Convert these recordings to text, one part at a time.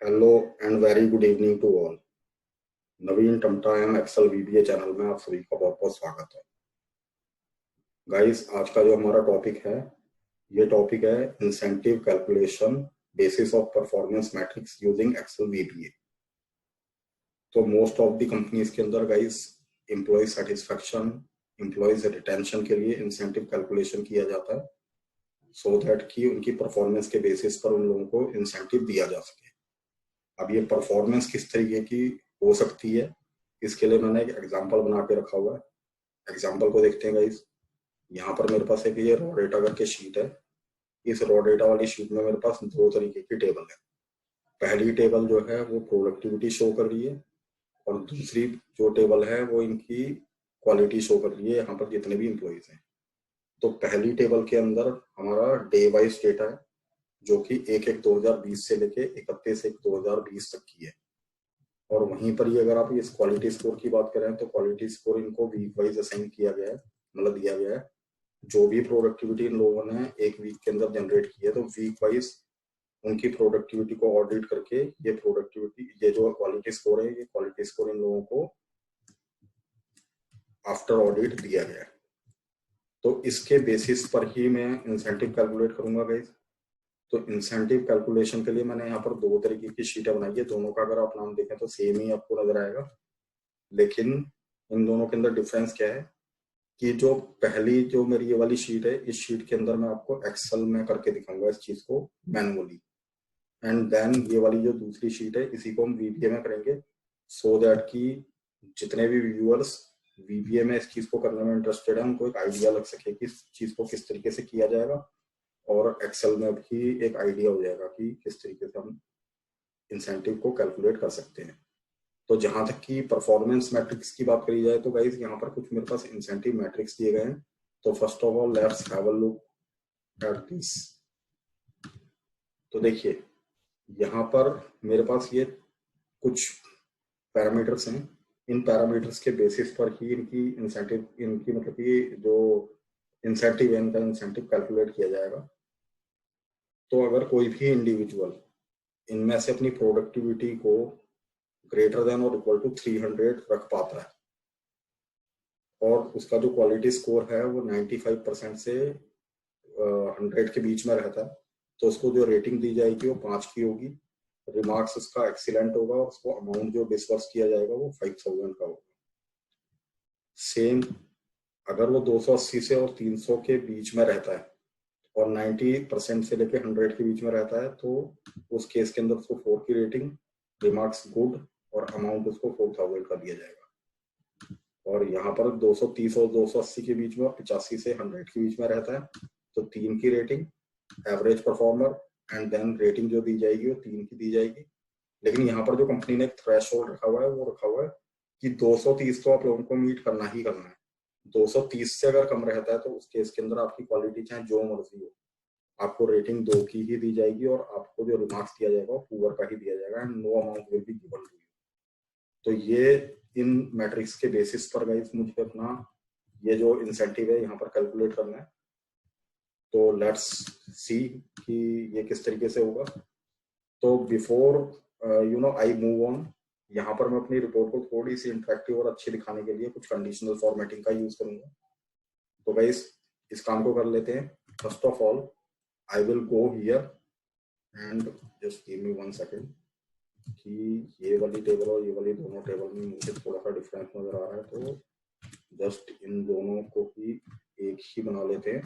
Hello and very good evening to all. Naveen Tamta am Excel VBA channel में आप सभी का बहुत बहुत स्वागत है। गाइस, आज का जो हमारा टॉपिक है, ये टॉपिक है incentive calculation basis of performance matrix using Excel VBA. तो मोस्ट ऑफ द कंपनीज के अंदर guys employ satisfaction, employees retention के लिए इंसेंटिव कैलकुलेशन किया जाता है सो दैट कि उनकी परफॉर्मेंस के बेसिस पर उन लोगों को इंसेंटिव दिया जा सके। अब ये परफॉर्मेंस किस तरीके की हो सकती है, इसके लिए मैंने एक एग्जांपल बना के रखा हुआ है। एग्जांपल को देखते हैं गाइस। यहाँ पर मेरे पास एक ये रॉ डेटा करके शीट है। इस रॉ डेटा वाली शीट में मेरे पास दो तरीके की टेबल है। पहली टेबल जो है वो प्रोडक्टिविटी शो कर रही है और दूसरी जो टेबल है वो इनकी क्वालिटी शो कर रही है, यहाँ पर जितने भी एम्प्लॉइज हैं। तो पहली टेबल के अंदर हमारा डे वाइज डेटा है जो कि 1/1/2020 से लेके 31/1/2020 तक की है। और वहीं पर ही अगर आप इस क्वालिटी स्कोर की बात करें तो क्वालिटी स्कोर इनको वीक वाइज असाइन किया गया है, मतलब दिया गया है। जो भी प्रोडक्टिविटी इन लोगों ने एक वीक के अंदर जनरेट की है तो वीक वाइज उनकी प्रोडक्टिविटी को ऑडिट करके ये जो क्वालिटी स्कोर है, ये क्वालिटी स्कोर इन लोगों को आफ्टर ऑडिट दिया गया है। तो इसके बेसिस पर ही मैं इंसेंटिव कैलकुलेट करूंगा गाइज। तो इंसेंटिव कैलकुलेशन के लिए मैंने यहाँ पर दो तरीके की शीटें बनाई है। दोनों का अगर आप नाम देखें तो सेम ही आपको नजर आएगा, लेकिन इन दोनों के अंदर डिफरेंस क्या है कि जो पहली जो मेरी ये वाली शीट है, इस शीट के अंदर मैं आपको एक्सेल में करके दिखाऊंगा इस चीज को मैनुअली। एंड देन ये वाली जो दूसरी शीट है, इसी को हम वीबीए में करेंगे सो दैट कि जितने भी व्यूअर्स वीबीए में इस चीज को करने में इंटरेस्टेड है उनको एक आइडिया लग सके कि इस चीज को किस तरीके से किया जाएगा, और एक्सेल में भी एक आइडिया हो जाएगा कि किस तरीके से हम इंसेंटिव को कैलकुलेट कर सकते हैं। तो जहां तक कि परफॉर्मेंस मैट्रिक्स की बात करी जाए तो गाइज यहाँ पर कुछ मेरे पास इंसेंटिव मैट्रिक्स दिए गए हैं। तो first of all let's have a look at this. तो देखिए यहाँ पर मेरे पास ये कुछ पैरामीटर्स हैं। इन पैरामीटर्स के बेसिस पर ही इनकी मतलब कि जो इंसेंटिव है, इनका इंसेंटिव कैलकुलेट किया जाएगा। तो अगर कोई भी इंडिविजुअल इनमें से अपनी प्रोडक्टिविटी को ग्रेटर देन और इक्वल टू 300 रख पाता है और उसका जो क्वालिटी स्कोर है वो 95% से 100 के बीच में रहता है, तो उसको जो रेटिंग दी जाएगी वो 5 की होगी। रिमार्क्स उसका एक्सीलेंट होगा और उसको अमाउंट जो डिसबर्स किया जाएगा वो 5000 का होगा। सेम अगर वो 280 से और 300 के बीच में रहता है और 90% से लेके 100 के बीच में रहता है तो उस केस के अंदर उसको 4 की रेटिंग, रिमार्क्स गुड और अमाउंट उसको 4000 का दिया जाएगा। और यहाँ पर 230 और 280 के बीच में, 85 से 100 के बीच में रहता है तो 3 की rating, average performer, and then rating जो दी जाएगी वो 3 की दी जाएगी। लेकिन यहाँ पर जो कंपनी ने एक थ्रेशोल्ड रखा हुआ है वो रखा हुआ है कि 230 तो आप लोगों को मीट करना ही करना है। 230 से अगर कम रहता है तो उस केस के अंदर आपकी क्वालिटी चाहे जो मर्जी हो, आपको रेटिंग 2 की ही दी जाएगी और आपको जो रिमार्क्स दिया जाएगा वो पुअर का ही दिया जाएगा and no amount will be given to you. तो ये इन मैट्रिक्स के बेसिस पर गाइस मुझे अपना ये जो इंसेंटिव है यहाँ पर कैलकुलेट करना है। तो लेट्स सी कि ये किस तरीके से होगा। तो बिफोर आई मूव ऑन, यहाँ पर मैं अपनी रिपोर्ट को थोड़ी सी इंटरेक्टिव और अच्छी दिखाने के लिए कुछ कंडीशनल फॉर्मेटिंग का यूज करूंगा। तो गाइस इस काम को कर लेते हैं। First of all I will go here and just give me 1 second कि ये वाली टेबल और ये वाली दोनों टेबल में मुझे थोड़ा सा डिफरेंस नजर आ रहा है, तो जस्ट इन दोनों को ही एक ही बना लेते हैं।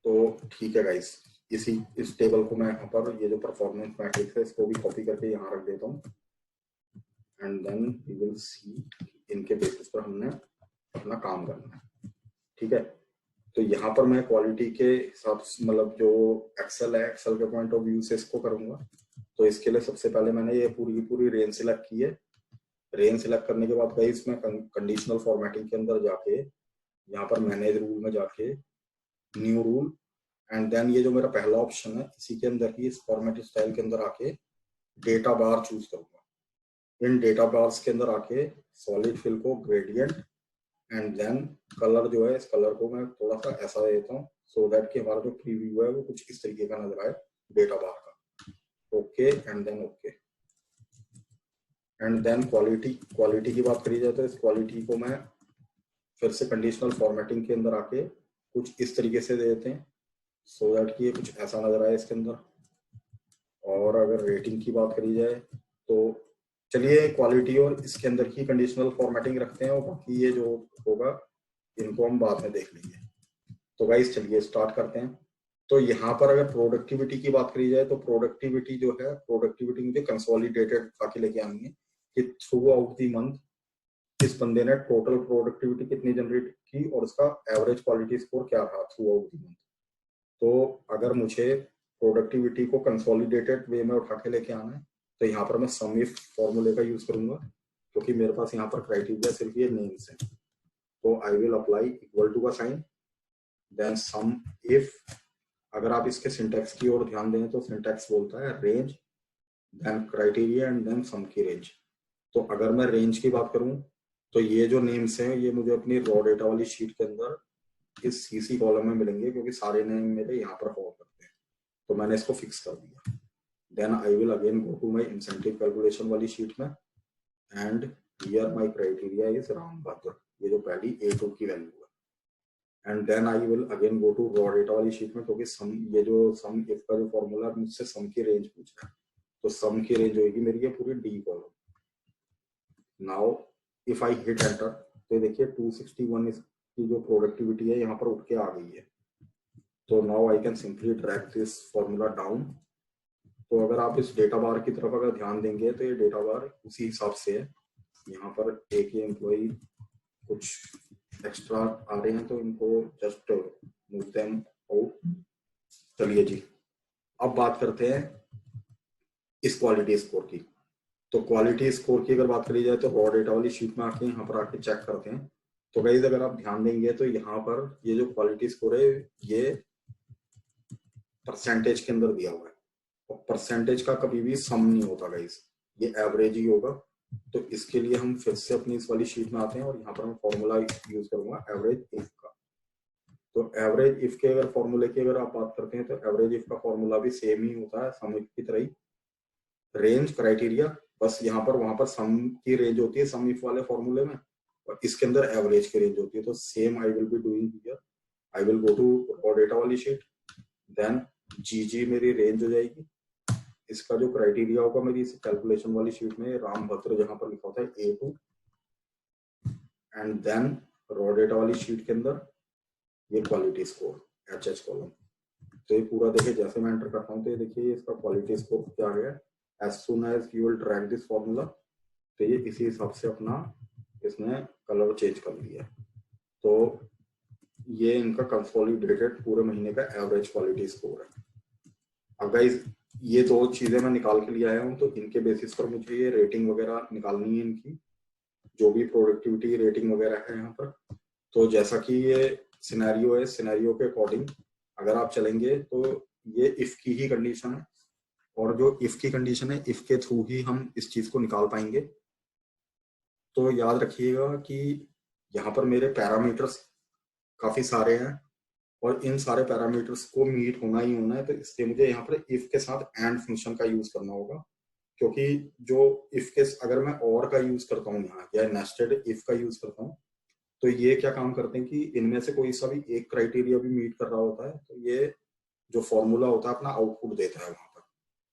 तो ठीक है गाइस, इस टेबल को मैं यहाँ पर ये जो परफॉर्मेंस मैट्रिक्स है इसको भी कॉपी करके यहाँ रख देता हूँ and then we will see इनके बेसिस पर हमने अपना काम करना है। ठीक है, तो यहाँ पर मैं क्वालिटी के हिसाब से मतलब जो एक्सेल है, एक्सेल के पॉइंट ऑफ व्यू से इसको करूंगा। तो इसके लिए सबसे पहले मैंने ये पूरी की पूरी रेंज सिलेक्ट की है। रेंज सिलेक्ट करने के बाद गाइस मैं कंडीशनल फॉर्मेटिंग के अंदर जाके यहाँ पर मैनेज रूल में जाके न्यू रूल एंड देन ये जो मेरा पहला ऑप्शन है इसी के अंदर ही इस फॉर्मेट स्टाइल के अंदर आके डेटा बार चूज करूंगा। इन डेटा बार्स के अंदर आके सॉलिड फिल को ग्रेडियंट एंड देन कलर जो है, इस कलर को मैं थोड़ा सा ऐसा दे देता हूँ सो दैट कि हमारा जो प्रीव्यू है वो कुछ इस तरीके का नजर आए डेटा बार का। Okay and then okay and then quality की बात करी जाए तो इस क्वालिटी को मैं फिर से कंडीशनल फॉर्मेटिंग के अंदर आके कुछ इस तरीके से दे देते हैं सो दैट कि ये कुछ ऐसा नजर आए इसके अंदर। और अगर रेटिंग की बात करी जाए तो चलिए क्वालिटी और इसके अंदर ही कंडीशनल फॉर्मेटिंग रखते हैं और बाकी ये जो होगा इनको हम बाद में देख लेंगे। तो गाइस चलिए स्टार्ट करते हैं। तो यहाँ पर अगर प्रोडक्टिविटी की बात करी जाए तो प्रोडक्टिविटी जो है, प्रोडक्टिविटी मुझे कंसोलिडेटेड आके लेके आनी है कि थ्रू आउट दी मंथ इस बंदे ने टोटल प्रोडक्टिविटी कितनी जनरेट की और उसका एवरेज क्वालिटी स्कोर क्या रहा थ्रू आउट दी मंथ। तो अगर मुझे प्रोडक्टिविटी को कंसोलिडेटेड वे में उठा के लेके आना है तो यहाँ पर मैं सम इफ फॉर्मूले का यूज करूंगा क्योंकि मेरे पास यहाँ पर क्राइटेरिया सिर्फ ये नेम्स है। तो I will apply equal to का साइन देन सम इफ। अगर आप इसके सिंटैक्स की ओर ध्यान दें तो सिंटैक्स बोलता है range then criteria and then sum की रेंज। तो अगर मैं रेंज की बात करूं तो ये जो नेम्स हैं ये मुझे अपनी रॉ डेटा वाली शीट के अंदर इस सीसी कॉलम में मिलेंगे क्योंकि सारे नेम मेरे यहाँ पर फॉलो करते हैं। तो मैंने इसको फिक्स कर दिया। Then I will again go to my incentive calculation वाली शीट में and here my criteria is Rambhadra, ये जो पहली A2 की वैल्यू है। And then I will again go to raw data वाली शीट में क्योंकि सम, ये जो सम इफ का जो फॉर्मूला है मुझसे सम की रेंज पूछ रहा है तो सम की रेंज होगी मेरी ये पूरी D column. Now if I hit enter तो देखिए 261 की जो प्रोडक्टिविटी है यहाँ पर उठ के आ गई है। तो now I can simply drag this formula down. तो अगर आप इस डेटा बार की तरफ अगर ध्यान देंगे तो ये डेटा बार उसी हिसाब से है। यहाँ पर एक ही एम्प्लॉई कुछ एक्स्ट्रा आ रहे हैं तो इनको जस्ट मूव देम आउट। चलिए जी अब बात करते हैं इस क्वालिटी स्कोर की। तो क्वालिटी स्कोर की अगर बात करी जाए तो रॉ डेटा वाली शीट में आके यहाँ पर आके चेक करते हैं। तो गाइस अगर आप ध्यान देंगे तो यहाँ पर ये जो क्वालिटी स्कोर है ये परसेंटेज के अंदर दिया हुआ है और परसेंटेज का कभी भी सम नहीं होता गाइस, ये एवरेज ही होगा। तो इसके लिए हम फिर से अपनी इस वाली शीट में आते हैं और यहाँ पर मैं फॉर्मूला यूज करूंगा एवरेज इफ का। तो एवरेज इफ के अगर फॉर्मूले की अगर आप बात करते हैं तो एवरेज इफ का फॉर्मूला भी सेम ही होता है सम इफ की तरह ही। रेंज क्राइटेरिया, बस यहाँ पर वहां पर सम की रेंज होती है सम इफ वाले फॉर्मूले में और इसके अंदर एवरेज की रेंज होती है। तो same I will be doing here. I will go to raw data वाली शीट देन जीजी मेरी रेंज हो जाएगी। इसका जो क्राइटेरिया होगा मेरी इस कैलकुलेशन वाली शीट में रामभद्र जहां पर लिखा होता है A2 and then raw data वाली शीट के अंदर ये क्वालिटी स्कोर HH कॉलम। तो ये पूरा देखिए जैसे मैं एंटर करता हूँ तो ये देखिए इसका क्वालिटी स्कोर क्या है। As soon as you will drag this formula तो ये इसी हिसाब से अपना इसने कलर चेंज कर लिया। तो ये इनका कंसोलिडेटेड पूरे महीने का एवरेज क्वालिटी स्कोर है। अब गाइस ये दो चीजें मैं निकाल के लिए आया हूँ तो इनके बेसिस पर मुझे ये रेटिंग वगैरह निकालनी है इनकी, जो भी प्रोडक्टिविटी रेटिंग वगैरह है यहाँ पर। तो जैसा कि ये सिनेरियो है, सिनेरियो के अकॉर्डिंग अगर आप चलेंगे तो ये इफ की ही कंडीशन है और जो इफ की कंडीशन है इफ के थ्रू ही हम इस चीज को निकाल पाएंगे। तो याद रखिएगा कि यहाँ पर मेरे पैरामीटर्स काफी सारे हैं और इन सारे पैरामीटर्स को मीट होना ही होना है। तो इसलिए मुझे यहाँ पर इफ के साथ एंड फंक्शन का यूज करना होगा क्योंकि जो इफ के अगर मैं और का यूज करता हूँ यहाँ या नेस्टेड इफ का यूज करता हूँ तो ये क्या काम करते हैं कि इनमें से कोई सा भी एक क्राइटेरिया भी मीट कर रहा होता है तो ये जो फॉर्मूला होता है अपना आउटपुट देता है वहां पर।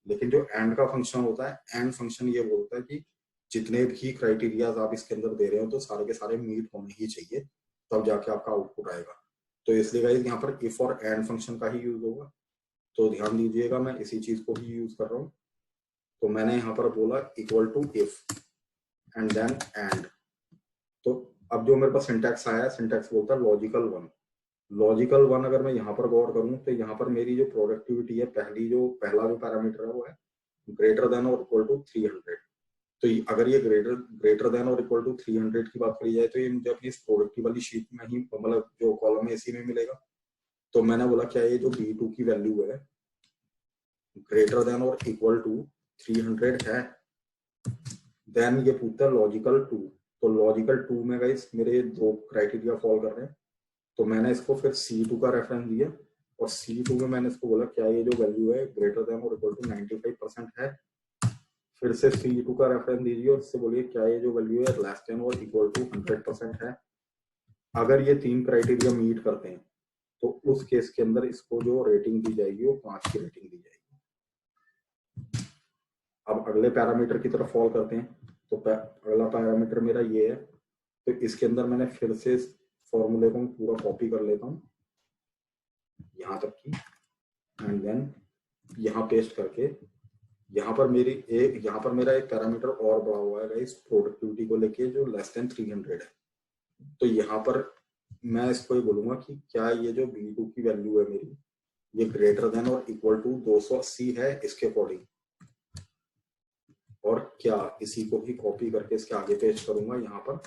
लेकिन जो एंड का फंक्शन होता है, एंड फंक्शन ये बोलता है कि जितने भी क्राइटेरिया आप इसके अंदर दे रहे हो तो सारे के सारे मीट होने ही चाहिए तब जाके आपका आउटपुट आएगा। तो इसलिए गाइस यहाँ पर इफ और एंड फंक्शन का ही यूज होगा। तो ध्यान दीजिएगा मैं इसी चीज को ही यूज कर रहा हूँ। तो मैंने यहाँ पर बोला equal to if and then and. तो अब जो मेरे पास सिंटैक्स आया है सिंटैक्स बोलता है लॉजिकल वन। लॉजिकल वन अगर मैं यहाँ पर गौर करूँ तो यहाँ पर मेरी जो प्रोडक्टिविटी है पहला जो पैरामीटर है वो है ग्रेटर देन और इक्वल टू 300। तो अगर ये ग्रेटर देन और इक्वल टू 300 की बात करी जाए तो ये मुझे अपनी इस प्रोडक्टिव वाली शीट में ही मतलब जो कॉलम है इसी में मिलेगा। तो मैंने बोला क्या ये जो B2 की वैल्यू है ग्रेटर देन और इक्वल टू 300 है देन ये पूछता है लॉजिकल टू, तो लॉजिकल टू में गाइस मेरे दो क्राइटेरिया फॉलो कर रहे हैं, तो मैंने इसको फिर C2 का रेफरेंस दिया और C2 में मैंने इसको बोला क्या ये जो वैल्यू है ग्रेटर देन और इक्वल टू 95% है। फिर से C2 का रेफरेंस दीजिए और इससे बोलिए क्या ये जो वैल्यू है लेस देन और इक्वल टू 100% है। अगर ये तीन क्राइटेरिया मीट करते हैं तो उस केस के अंदर इसको जो रेटिंग दी जाएगी वो 5 की रेटिंग दी जाएगी। अब अगले पैरामीटर की तरफ फॉलो करते हैं, तो अगला पैरामीटर मेरा ये है, तो इसके अंदर मैंने फिर से फॉर्मूले को पूरा कॉपी कर लेता हूँ यहाँ तक की, एंड देन यहाँ पेस्ट करके यहाँ पर मेरा एक पैरामीटर और बढ़ा हुआ है इस प्रोडक्टिविटी को लेके जो लेस देन 300 है। तो यहाँ पर मैं इसको ये बोलूंगा कि क्या ये जो B2 की वैल्यू है मेरी ये ग्रेटर देन और इक्वल टू 280 है इसके अकॉर्डिंग, और क्या इसी को ही कॉपी करके इसके आगे पेस्ट करूंगा यहाँ पर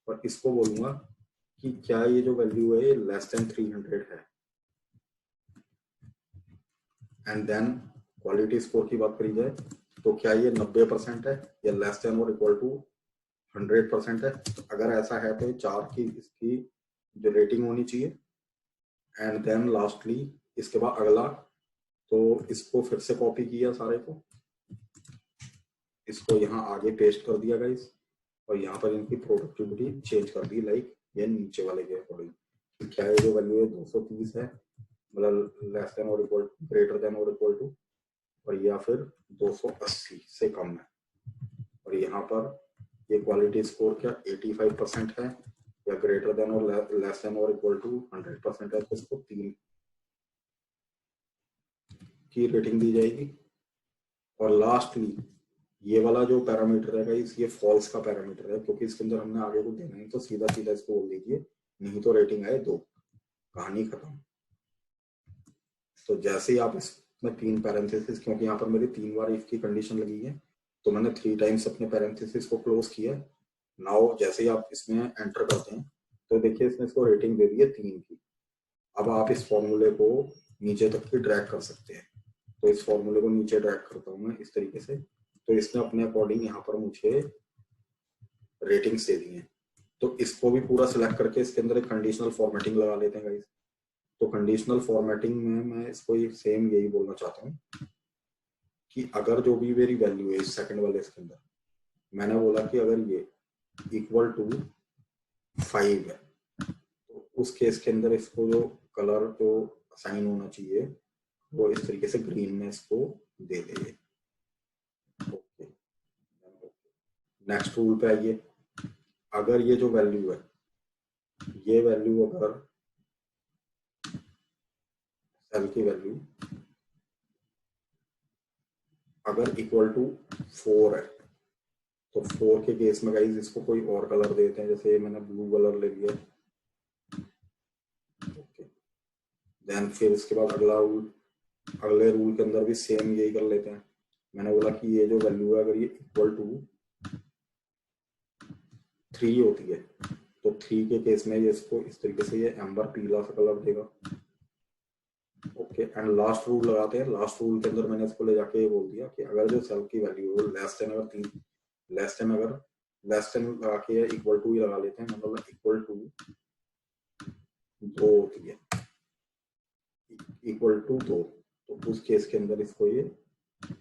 और इसको बोलूंगा कि क्या ये जो वैल्यू है ये लेस देन 300 है। एंड देन क्वालिटी स्कोर की बात करी जाए तो क्या ये 90% है या लेस देन और इक्वल टू 100% है। अगर ऐसा है तो 4 की इसकी जो रेटिंग होनी चाहिए। एंड देन लास्टली इसके बाद अगला, तो इसको फिर से कॉपी किया सारे को, इसको यहाँ आगे पेस्ट कर दिया गाइस और यहाँ पर इनकी प्रोडक्टिविटी चेंज कर दी लाइक ये नीचे वाले के अकॉर्डिंग। क्या है जो वैल्यू है 230 है, मतलब लेस देन और इक्वल ग्रेटर देन और इक्वल टू, और या फिर 280 से कम है। और यहाँ पर ये क्वालिटी स्कोर क्या 85% है या ग्रेटर देन और लेस देन और इक्वल टू 100% है, तो इसको 3 की रेटिंग दी जाएगी। और लास्टली ये वाला जो पैरामीटर है गाइस ये फॉल्स का पैरामीटर है, क्योंकि इसके अंदर हमने आगे को देना है, तो सीधा सीधा इसको बोल दीजिए, नहीं तो रेटिंग आए 2, कहानी खत्म। तो जैसे ही आप इसमें 3 पैरेंथेसिस, क्योंकि यहाँ पर मेरी 3 बार इफ की कंडीशन लगी है तो मैंने 3 टाइम्स अपने पैरेंथेसिस को क्लोज किया। नाउ जैसे ही आप इसमें एंटर करते हैं तो देखिए इसने इसको रेटिंग दे दी है 3 की। अब आप इस फॉर्मूले को नीचे तक की ड्रैग कर सकते हैं, तो इस फॉर्मूले को नीचे ड्रैग करता हूँ मैं इस तरीके से, तो इसने अपने अकॉर्डिंग यहाँ पर मुझे रेटिंग्स दे दी हैं। तो इसको भी पूरा सिलेक्ट करके इसके अंदर एक कंडीशनल फॉर्मेटिंग लगा लेते हैं गाइस। तो कंडीशनल फॉर्मेटिंग में मैं इसको सेम यही बोलना चाहता हूँ कि अगर जो भी मेरी वैल्यू है इस सेकंड वाले इसके अंदर मैंने बोला कि अगर ये इक्वल टू 5 है तो उस केस के अंदर इसको जो कलर जो असाइन होना चाहिए वो इस तरीके से ग्रीन में इसको दे देंगे। ओके, नेक्स्ट रूल पे आइए। अगर ये जो वैल्यू है ये वैल्यू अगर सेल की वैल्यू अगर इक्वल टू 4 है तो 4 के केस में गाइस इसको कोई और कलर देते हैं, जैसे मैंने ब्लू कलर ले लिया। ओके, देन फिर इसके बाद अगले रूल के अंदर भी सेम यही कर लेते हैं। मैंने बोला कि ये जो वैल्यू है अगर ये इक्वल टू 3 होती है तो 3 के केस में ये इसको इस तरीके से ये एम्बर पीला सा कलर देगा। ओके, एंड लास्ट रूल लगाते हैं। लास्ट रूल के अंदर मैंने इसको ले जाके ये बोल दिया कि अगर जो सेल की वैल्यू है लेस देन लगा के इक्वल टू ही लगा लेते हैं, मतलब इक्वल टू 2 होती है, इक्वल टू 2, तो उस केस के अंदर इसको ये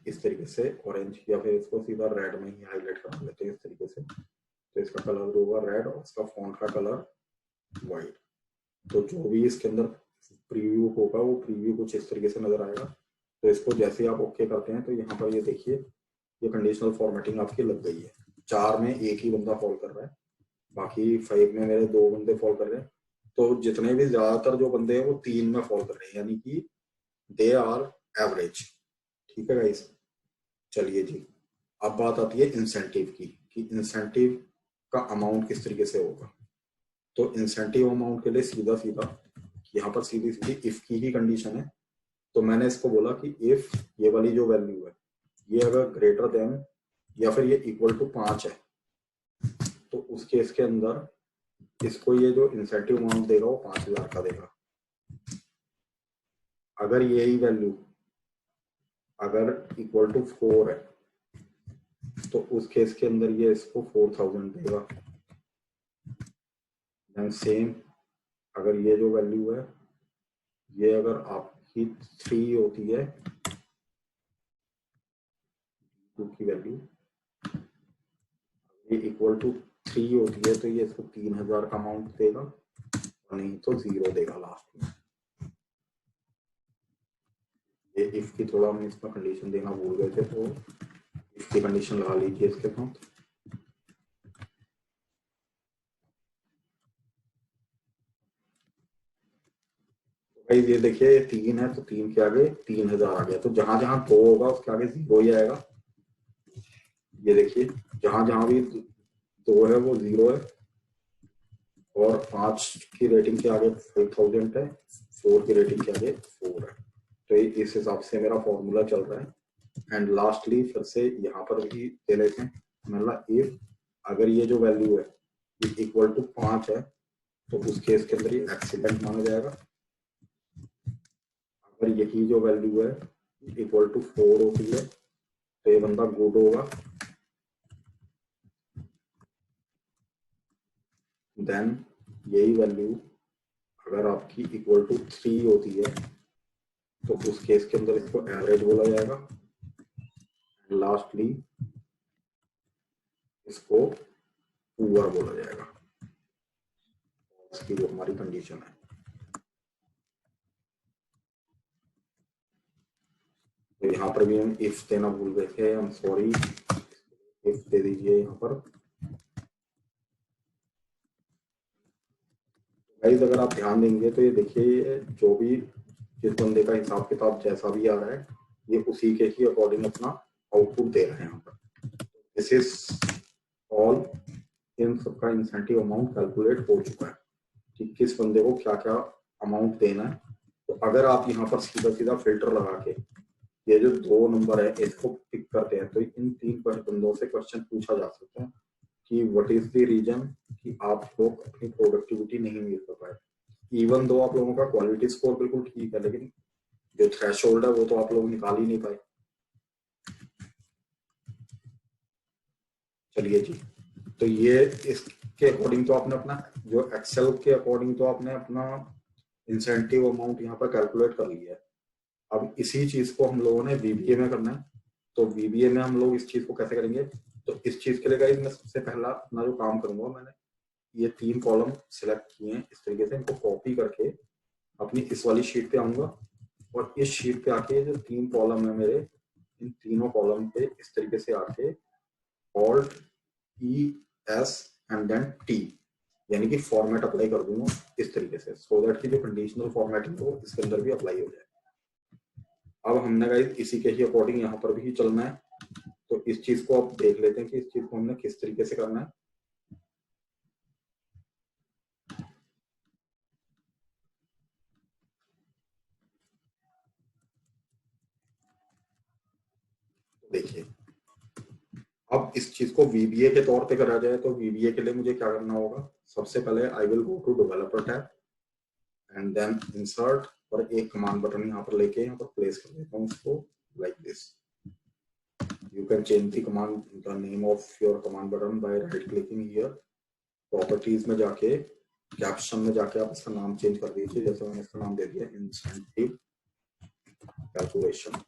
इस तरीके से ऑरेंज या फिर इसको सीधा रेड में ही हाईलाइट कर लेते हैं इस तरीके से। तो इसका कलर होगा रेड और इसका फॉन्ट का कलर व्हाइट। तो जो भी इसके अंदर प्रीव्यू होगा वो प्रीव्यू कुछ इस तरीके से नजर आएगा। तो इसको जैसे आप ओके करते हैं तो यहाँ पर ये देखिए ये कंडीशनल फॉर्मेटिंग आपकी लग गई है। 4 में एक ही बंदा फॉलो कर रहा है, बाकी 5 में मेरे 2 बंदे फॉलो कर रहे हैं। तो जितने भी ज्यादातर जो बंदे हैं वो 3 में फॉलो कर रहे हैं, यानी कि दे आर एवरेज। ठीक है गाइस, चलिए जी, अब बात आती है इंसेंटिव की कि इंसेंटिव का अमाउंट किस तरीके से होगा। तो इंसेंटिव अमाउंट के लिए सीधा सीधा यहाँ पर सीधी सीधी इफ की ही कंडीशन है। तो मैंने इसको बोला कि इफ ये वाली जो वैल्यू है ये अगर ग्रेटर देन या फिर ये इक्वल टू 5 है तो उस केस के अंदर इसको ये जो इंसेंटिव अमाउंट देगा वो 5000 का देगा। अगर यही वैल्यू अगर इक्वल टू 4 है तो उस केस के अंदर ये इसको 4000 देगा। देन सेम, अगर ये जो वैल्यू है ये अगर आपकी 3 होती है, 2 की वैल्यू ये इक्वल टू 3 होती है तो ये इसको 3000 का अमाउंट देगा, और नहीं तो 0 देगा लास्ट में। ये इफ की थोड़ा हम इसमें कंडीशन देना भूल गए थे, तो इफ की कंडीशन लगा लीजिए इसके साथ। भाई ये देखिए 3 है तो 3 के आगे 3000 आ गया, तो जहां जहां 2 होगा उसके आगे 0 ही आएगा। ये देखिए जहां जहां भी 2 है वो 0 है, और 5 की रेटिंग के आगे 5000 है, 4 की रेटिंग के आगे 4 है। तो इस हिसाब से मेरा फॉर्मूला चल रहा है। एंड लास्टली फिर से यहाँ पर भी दे लेते हैं, मतलब इफ अगर ये जो वैल्यू है ये इक्वल टू 5 है तो उस केस के अंदर ये एक्सीडेंट माना जाएगा। अगर यही जो वैल्यू है इक्वल टू 4 होती है तो ये बंदा गुड होगा। देन यही वैल्यू अगर आपकी इक्वल टू 3 होती है तो उस केस के अंदर इसको एवरेज बोला जाएगा। लास्टली इसको पुअर बोला जाएगा, इसकी जो हमारी कंडीशन है। तो यहाँ पर भी हम इफ देना भूल गए थे, हम सॉरी, इफ दे दीजिए यहाँ पर। गाइस अगर आप ध्यान देंगे तो ये देखिए जो भी जिस बंदे का हिसाब किताब जैसा भी आ रहा है ये उसी के ही अकॉर्डिंग अपना आउटपुट दे रहे हैं यहाँ पर। दिस इज ऑल, इन सबका इंसेंटिव अमाउंट कैलकुलेट हो चुका है कि किस बंदे को क्या क्या अमाउंट देना है। तो अगर आप यहाँ पर सीधा सीधा फिल्टर लगा के ये जो 2 नंबर है इसको पिक करते हैं तो इन 3 बंदों से क्वेश्चन पूछा जा सकता है कि व्हाट इज द रीजन कि आप लोग अपनी प्रोडक्टिविटी नहीं मिल पाए। इवन दो आप लोगों का क्वालिटी स्कोर बिल्कुल ठीक है, लेकिन जो थ्रेशोल्ड है वो तो आप लोग निकाल ही नहीं पाए। चलिए जी, तो ये इसके अकॉर्डिंग तो आपने अपना जो एक्सेल के अकॉर्डिंग तो आपने अपना इंसेंटिव अमाउंट यहाँ पर कैलकुलेट कर लिया है। अब इसी चीज को हम लोगों ने वीबीए में करना है। तो वीबीए में हम लोग इस चीज को कैसे करेंगे, तो इस चीज के लिए गाइस मैं सबसे पहला अपना जो काम करूंगा, मैंने ये 3 कॉलम सिलेक्ट किए हैं इस तरीके से, इनको कॉपी करके अपनी इस वाली शीट पे आऊंगा, और इस शीट पे आके जो 3 कॉलम है मेरे, इन तीनों कॉलम पे इस तरीके से आके Alt E S and then T, यानी कि फॉर्मेट अप्लाई कर दूंगा इस तरीके से, सो दैट की जो कंडीशनल फॉर्मेटिंग है वो इसके अंदर भी अप्लाई हो जाए। अब हमने गाइस इसी के ही अकॉर्डिंग यहाँ पर भी चलना है। तो इस चीज को आप देख लेते हैं कि इस चीज को हमने किस तरीके से करना है। देखिए अब इस चीज को वीबीए के तौर पे करा जाए तो वीबीए के लिए मुझे क्या करना होगा, सबसे पहले I will go to developer tab and then insert, और एक कमांड बटन यहाँ पर लेके यहाँ पर प्लेस कर देता हूँ उसको like this. You can change the command, the name of your command button by right clicking here. Properties में जाके कैप्शन में जाके आप इसका नाम चेंज कर दीजिए, जैसे मैंने इसका नाम दे दिया incentive calculation.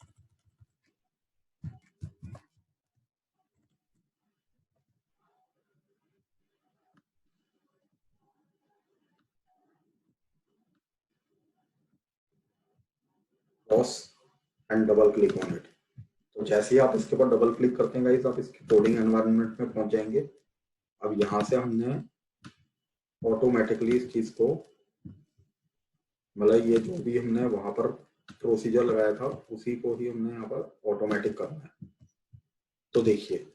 Cross and double click on it. तो जैसे ही आप इसके ऊपर डबल क्लिक करते हैं गाइस, आप इसके कोडिंग एनवायरनमेंट में पहुंच जाएंगे। अब यहाँ से हमने ऑटोमेटिकली इस चीज को, मतलब ये जो भी हमने वहां पर प्रोसीजर लगाया था उसी को ही हमने यहाँ पर ऑटोमेटिक करना है। तो देखिए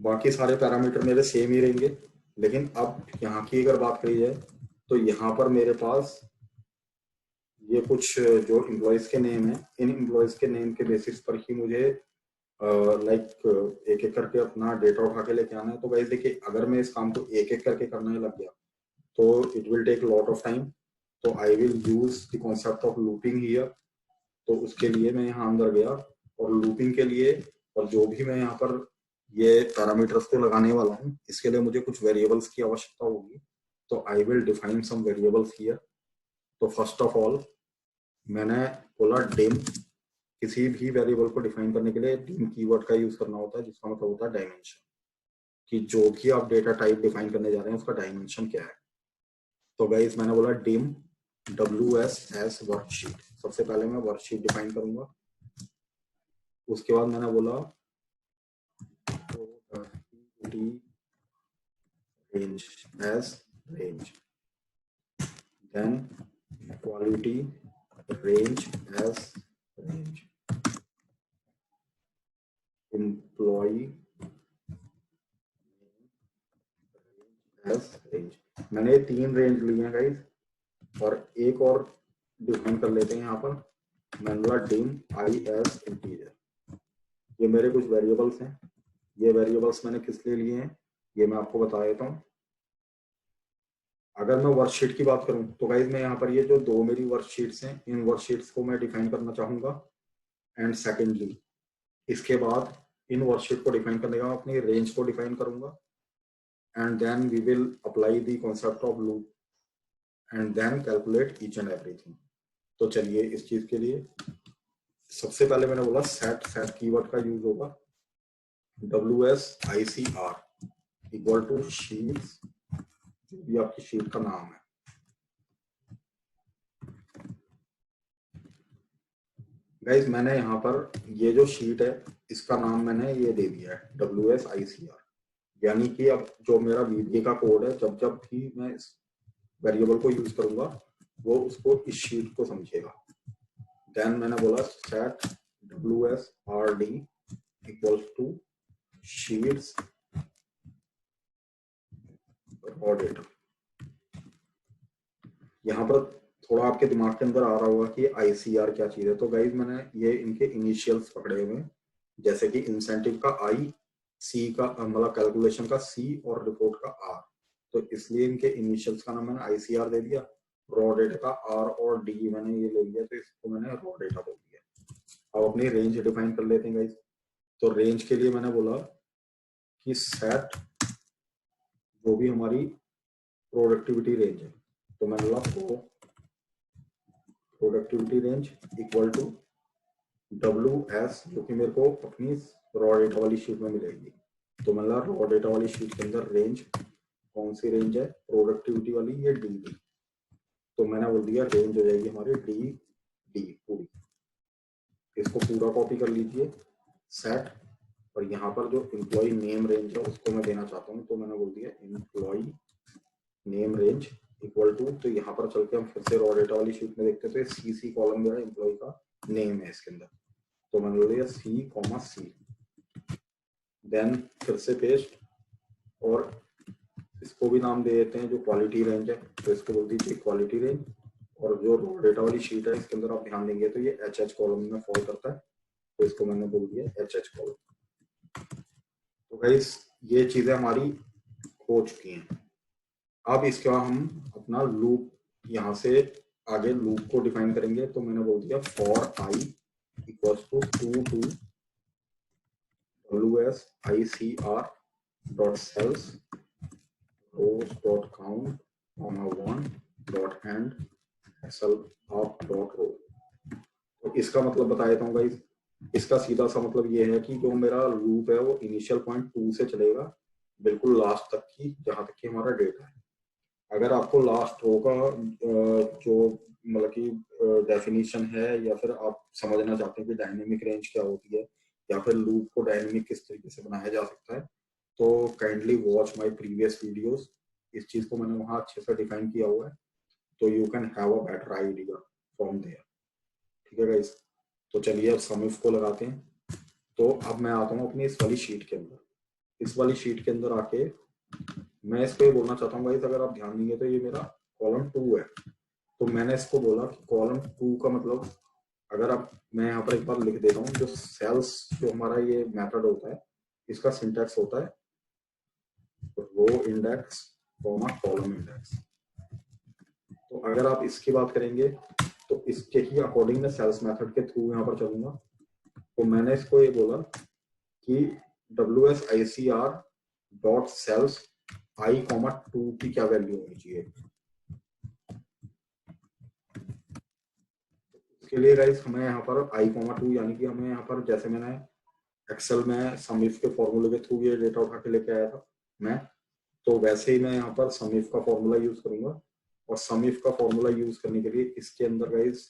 बाकी सारे पैरामीटर मेरे सेम ही रहेंगे, लेकिन अब यहाँ की अगर बात करी जाए तो यहाँ पर मेरे पास ये कुछ जो एम्प्लॉयज के नेम है, इन एम्प्लॉयज के नेम के बेसिस पर ही मुझे लाइक एक एक करके अपना डेटा उठा के लेके आना है। तो गाइस देखिए अगर मैं इस काम को एक एक करके करने लग गया तो it will take lot of time. तो I will use the concept of looping here. तो उसके लिए मैं यहाँ अंदर गया और लूपिंग के लिए और जो भी मैं यहाँ पर ये पैरामीटर्स को लगाने वाला हूँ, इसके लिए मुझे कुछ वेरिएबल्स की आवश्यकता होगी। तो I will define some variables here. तो फर्स्ट ऑफ ऑल मैंने बोला डिम, किसी भी वेरिएबल को डिफाइन करने के लिए डिम कीवर्ड का यूज करना होता है, जिसका मतलब होता है डायमेंशन, कि जो भी आप डेटा टाइप डिफाइन करने जा रहे हैं उसका डायमेंशन क्या है। तो गाइस मैंने बोला डिम WS एज वर्कशीट। सबसे पहले मैं वर्कशीट डिफाइन करूंगा। उसके बाद मैंने बोला range as range, then quality range as range, employee as range। मैंने 3 रेंज लिए हैं गाइस, और एक और डिफाइन कर लेते हैं यहाँ पर। मैंने बोला डिम आई एज इंटीजर। ये मेरे कुछ वेरिएबल्स हैं। ये वेरिएबल्स मैंने किस लिए लिए हैं ये मैं आपको बता देता हूँ। अगर मैं वर्कशीट की बात करूं तो गाइज मैं यहाँ पर ये जो 2 मेरी वर्कशीट्स हैं, इन वर्कशीट्स को मैं डिफाइन करना चाहूंगा। एंड सेकेंडली इसके बाद इन वर्कशीट को डिफाइन करने का अपनी रेंज को डिफाइन करूंगा। And then we will apply the concept of loop and then calculate each and everything. तो चलिए इस चीज के लिए सबसे पहले मैंने बोला सेट। सेट कीवर्ड का यूज होगा WSICR इक्वल टू शीट्स, जो भी आपकी शीट का नाम है। गाइज मैंने यहाँ पर ये जो शीट है इसका नाम मैंने ये दे दिया है WSICR, यानी कि अब जो मेरा VBA का कोड है, जब जब भी मैं इस वेरिएबल को यूज करूंगा वो उसको इस शीट को समझेगा। देन मैंने बोला set WSRD equal to sheets raw data. यहाँ पर थोड़ा आपके दिमाग के अंदर आ रहा होगा कि ICR क्या चीज है। तो गाइज मैंने ये इनके इनिशियल्स पकड़े हुए हैं, जैसे कि इंसेंटिव का I, C का मतलब कैलकुलेशन का C और रिपोर्ट का R। तो इसलिए इनके इनिशियल्स का नाम मैंने ICR दे दिया। रॉ डेटा का R और D मैंने ये ले लिया, तो इसको मैंने रॉ डेटा बोल दिया। अब अपनी रेंज डिफाइन कर लेते हैं गाइज। तो रेंज के लिए मैंने बोला कि सेट जो भी हमारी प्रोडक्टिविटी रेंज है, तो मैंने बोला productivity range equal to WS, जो कि मेरे को अपनी रॉ डेटा वाली शीट में मिलेगी। तो मतलब रॉ डेटा वाली शीट के अंदर रेंज कौन सी रेंज है, प्रोडक्टिविटी वाली, ये DD। तो मैंने बोल दिया रेंज हो जाएगी हमारी DD पूरी। इसको पूरा कॉपी कर लीजिए सेट, और यहाँ पर जो एम्प्लॉय नेम रेंज है उसको मैं देना चाहता हूँ, तो मैंने बोल दिया employ name range equal to. तो यहाँ पर चल के हम फिर से रॉ डेटा वाली शीट में देखते हैं, तो CC कॉलम जो है एम्प्लॉय का नेम है इसके अंदर, तो मैंने बोल दिया C, देन फिर से पेस्ट, और इसको भी नाम दे देते हैं जो क्वालिटी रेंज है, तो इसको बोल दीजिए क्वालिटी रेंज। और जो रॉ डेटा वाली शीट है इसके अंदर आप ध्यान देंगे तो ये HH कॉलम में फॉल करता है, तो इसको मैंने बोल दिया HH कॉलम। तो गाइस ये चीजें हमारी हो चुकी हैं। अब इसके बाद हम अपना लूप यहाँ से आगे लूप को डिफाइन करेंगे। तो मैंने बोल दिया for I equals to 2 to WSICR dot cells rows dot count comma 1 dot end SL up dot row। तो इसका मतलब बता देता हूँ गाइस। इसका सीधा सा मतलब ये है कि जो मेरा लूप है वो इनिशियल पॉइंट 2 से चलेगा बिल्कुल लास्ट तक की, जहां तक कि हमारा डेटा है। अगर आपको लास्ट रो का जो मतलब कि डेफिनेशन है, या फिर आप समझना चाहते हैं कि डायनेमिक रेंज क्या होती है, या फिर लूप को डायनेमिक किस तरीके से बनाया जा सकता है, तो kindly watch my previous videos. इस चीज को मैंने वहां अच्छे से डिफाइन किया हुआ है, तो you can have a better idea from there. ठीक है गाइस, तो चलिए अब सम इफ को लगाते हैं। तो अब मैं आता हूँ अपनी इस वाली शीट के अंदर। इस वाली शीट के अंदर आके मैं इसको ये बोलना चाहता हूँ गाइस, अगर आप ध्यान देंगे तो ये मेरा कॉलम 2 है। तो मैंने इसको बोला कि कॉलम 2 का मतलब, अगर आप मैं यहाँ पर एक बार लिख देता हूँ, जो सेल्स जो हमारा ये मेथड होता है इसका सिंटैक्स होता है row index comma column index. तो अगर आप इसकी बात करेंगे तो इसके ही अकॉर्डिंग मैं सेल्स मेथड के थ्रू यहाँ पर चलूंगा। तो मैंने इसको ये बोला कि WSICR डॉट सेल्स I, 2 की क्या वैल्यू होनी चाहिए। इसके लिए गाइस हमें यहाँ पर I, 2 यानी कि हमें यहाँ पर जैसे मैंने एक्सेल में सम इफ के फॉर्मूले के थ्रू ये डेटा उठा के लेके आया था मैं, तो वैसे ही मैं यहाँ पर सम इफ का फॉर्मूला यूज करूंगा। और सम इफ का फॉर्मूला यूज करने के लिए इसके अंदर guys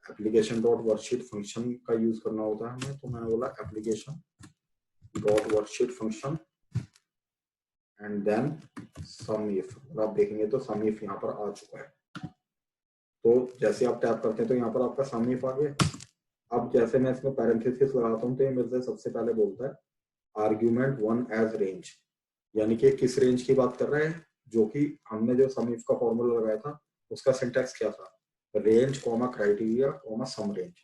application dot worksheet function का यूज करना होता है हमें। तो मैंने बोला application dot worksheet function and then sum if. आप देखेंगे तो सम इफ यहाँ पर आ चुका है। तो जैसे आप टैप करते हैं तो यहाँ पर आपका सम इफ आ गया। अब जैसे मैं इसमें पैरेंथेसिस लगाता हूँ तो ये मेरे से सबसे पहले बोलता है आर्ग्यूमेंट 1 एज रेंज, यानी कि किस रेंज की बात कर रहा है, जो कि हमने जो सम इफ का फॉर्मूला लगाया था उसका सिंटैक्स क्या था, रेंज कॉमा क्राइटेरिया कॉमा सम रेंज।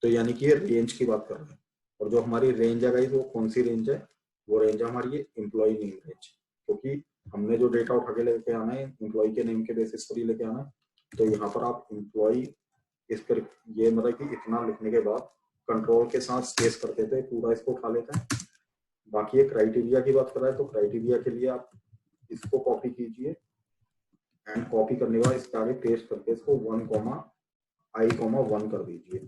तो यानी कि ये रेंज की बात कर रहा है। और जो हमारी रेंज है गाइस वो कौन सी रेंज है, वो रेंज है हमारी एम्प्लॉय नेम रेंज, क्योंकि हमने जो डेटा उठा के लेके आना है एम्प्लॉय के नेम के बेसिस पर ही लेके आना है। तो यहाँ पर आप एम्प्लॉय इस पर ये मतलब कि इतना लिखने के बाद कंट्रोल के साथ स्पेस करते थे पूरा इसको उठा लेते हैं। बाकी ये क्राइटेरिया की बात कर रहा है तो क्राइटेरिया के लिए आप इसको कॉपी कीजिए एंड कॉपी करने के बाद इसके आगे पेस्ट करके इसको 1, I, 1 कर दीजिए,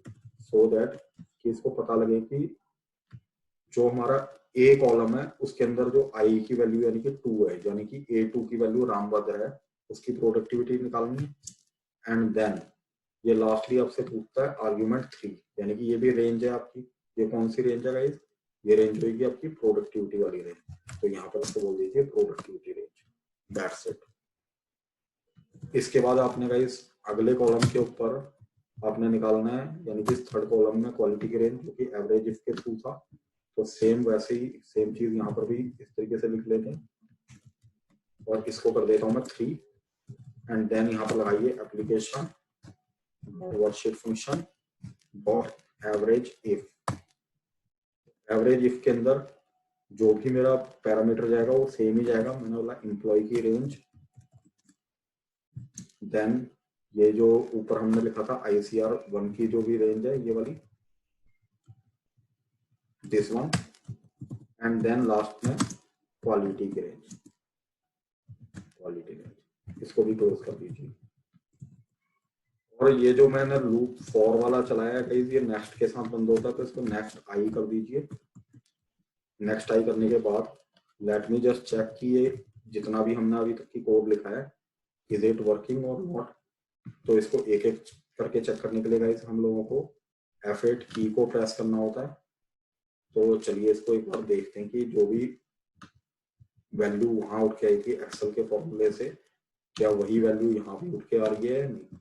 सो दैट कि इसको पता लगे कि जो हमारा ए कॉलम है उसके अंदर जो आई की वैल्यू यानी कि 2 है, यानी कि A2 की वैल्यू रामभद्र है, उसकी प्रोडक्टिविटी निकालनी है। एंड देन ये लास्टली आपसे पूछता है आर्ग्यूमेंट 3, यानी कि ये भी रेंज है आपकी। ये कौन सी रेंज है गाइस, ये रेंज होगी आपकी प्रोडक्टिविटी वाली रेंज। तो यहाँ पर आपको बोल दीजिए प्रोडक्टिविटी रेंज, दैट्स इट। इसके बाद आपने गाइस अगले कॉलम के ऊपर आपने निकालना है, यानी कि थर्ड कॉलम में क्वालिटी की रेंज, जो कि एवरेज इफ के थ्रू था। तो सेम वैसे ही सेम चीज यहाँ पर भी इस तरीके से लिख लेते हैं और इसको कर देता हूँ मैं 3 एंड देन यहाँ पर लगाइए application worksheet function dot average if. Average if के अंदर जो भी मेरा पैरामीटर जाएगा वो सेम ही जाएगा। मैंने बोला एम्प्लॉय की रेंज, देन ये जो ऊपर हमने लिखा था ICR 1 की जो भी रेंज है ये वाली, this one, and then last में क्वालिटी की रेंज, क्वालिटी रेंज, इसको भी क्लोज कर दीजिए। और ये जो मैंने लूप फॉर वाला चलाया है ये नेक्स्ट के साथ बंद होता है, तो इसको नेक्स्ट आई कर दीजिए। नेक्स्ट आई करने के बाद लेट मी जस्ट चेक कि ये जितना भी हमने अभी तक की कोड लिखा है इज इट वर्किंग और नॉट। तो इसको एक एक करके चेक करने के लिए गाइस हम लोगों को F8 की को प्रेस करना होता है। तो चलिए इसको एक बार देखते हैं कि जो भी वैल्यू वहां उठ के आई थी एक्सेल के फॉर्मूले से, क्या वही वैल्यू यहाँ भी उठ के आ रही है नहीं।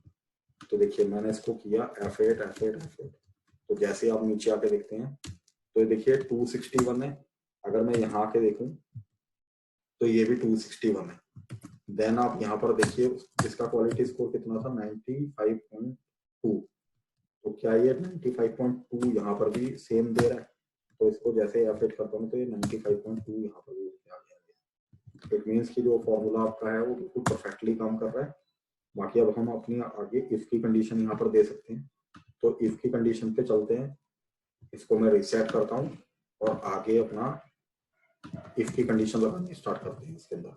तो देखिए मैंने इसको किया F8। तो जैसे आप नीचे आके देखते हैं तो ये देखिए 261 है। अगर मैं यहाँ आके देखूं तो ये भी 261 है। देन आप यहाँ पर देखिए इसका क्वालिटी स्कोर कितना था 95.2। तो क्या ये 95.2 यहाँ पर भी सेम दे रहा है। तो इसको जैसे F8 करता हूँ तो ये 95.2 यहाँ पर भी आ गया। इट मीन्स कि जो फॉर्मूला आपका है वो बिल्कुल परफेक्टली काम कर रहा है। बाकी अब हम अपनी आगे इफ की कंडीशन यहाँ पर दे सकते हैं। तो इफ की कंडीशन पे चलते हैं, इसको मैं रिसेट करता हूँ और आगे अपना इफ की कंडीशन लगानी स्टार्ट करते हैं इसके अंदर।